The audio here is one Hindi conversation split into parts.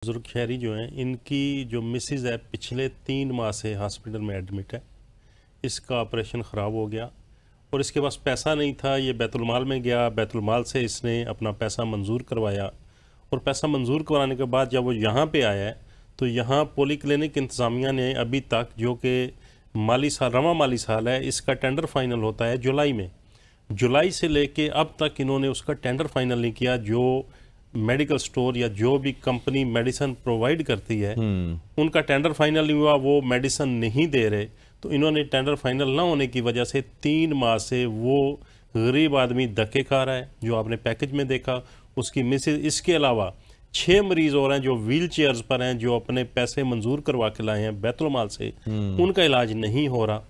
बुजुर्ग शहरी जो हैं इनकी जो मिसिज़ है पिछले 3 माह से हॉस्पिटल में एडमिट है। इसका ऑपरेशन ख़राब हो गया और इसके पास पैसा नहीं था। ये बैतुलमाल में गया, बैतुलमाल से इसने अपना पैसा मंजूर करवाया और पैसा मंजूर करवाने के बाद जब वो यहाँ पे आया है तो यहाँ पॉली क्लिनिक इंतज़ामिया ने अभी तक, जो कि रवा माली साल है, इसका टेंडर फाइनल होता है जुलाई में, जुलाई से लेके अब तक इन्होंने उसका टेंडर फाइनल नहीं किया। जो मेडिकल स्टोर या जो भी कंपनी मेडिसिन प्रोवाइड करती है उनका टेंडर फाइनल नहीं हुआ, वो मेडिसिन नहीं दे रहे। तो इन्होंने टेंडर फाइनल ना होने की वजह से 3 माह से वो गरीब आदमी धक्के खा रहा है, जो आपने पैकेज में देखा। उसकी मिसेज, इसके अलावा 6 मरीज और हैं जो व्हील चेयर्स पर हैं, जो अपने पैसे मंजूर करवा के लाए हैं बैतुलमाल से, उनका इलाज नहीं हो रहा।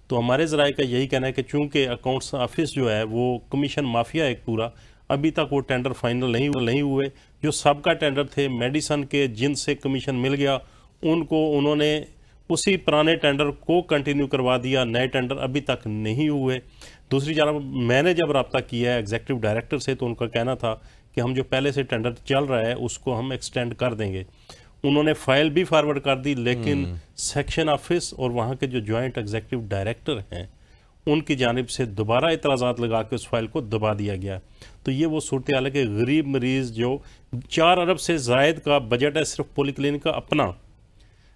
तो हमारे ज़राए का यही कहना है कि चूंकि अकाउंट्स ऑफिस जो है वो कमीशन माफिया एक पूरा, अभी तक वो टेंडर फाइनल नहीं हुए। जो सबका टेंडर थे मेडिसन के, जिनसे कमीशन मिल गया, उनको उन्होंने उसी पुराने टेंडर को कंटिन्यू करवा दिया, नए टेंडर अभी तक नहीं हुए। दूसरी जानब मैंने जब रब्ता किया है एग्जीक्यूटिव डायरेक्टर से तो उनका कहना था कि हम जो पहले से टेंडर चल रहा है उसको हम एक्सटेंड कर देंगे। उन्होंने फाइल भी फॉरवर्ड कर दी, लेकिन सेक्शन ऑफिस और वहाँ के जो जॉइंट एग्जीक्यूटिव डायरेक्टर हैं उनकी जानिब से दोबारा इतराज़ात लगा के उस फाइल को दबा दिया गया। तो ये वो सूरत हाल है कि गरीब मरीज़, जो 4 अरब से ज़ायद का बजट है सिर्फ पॉलीक्लिनिक का अपना,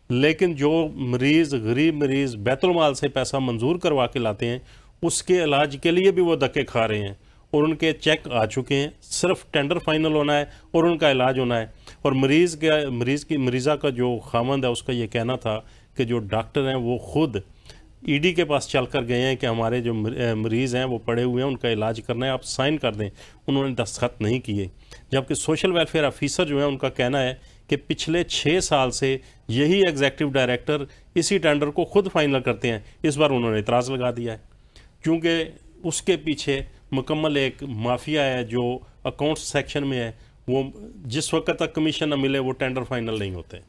लेकिन जो गरीब मरीज़ बैतुलमाल से पैसा मंजूर करवा के लाते हैं उसके इलाज के लिए भी वो धक्के खा रहे हैं और उनके चेक आ चुके हैं। सिर्फ टेंडर फाइनल होना है और उनका इलाज होना है। और मरीज़ा का जो खामंद है उसका ये कहना था कि जो डॉक्टर हैं वो खुद ईडी के पास चल कर गए हैं कि हमारे जो मरीज़ हैं वो पड़े हुए हैं, उनका इलाज करना है, आप साइन कर दें। उन्होंने दस्तखत नहीं किए। जबकि सोशल वेलफेयर ऑफिसर जो है उनका कहना है कि पिछले 6 साल से यही एग्जीक्यूटिव डायरेक्टर इसी टेंडर को खुद फाइनल करते हैं। इस बार उन्होंने इतराज़ लगा दिया है क्योंकि उसके पीछे मुकम्मल एक माफिया है जो अकाउंट्स सेक्शन में है। वो जिस वक्त तक कमीशन न मिले वो टेंडर फाइनल नहीं होते।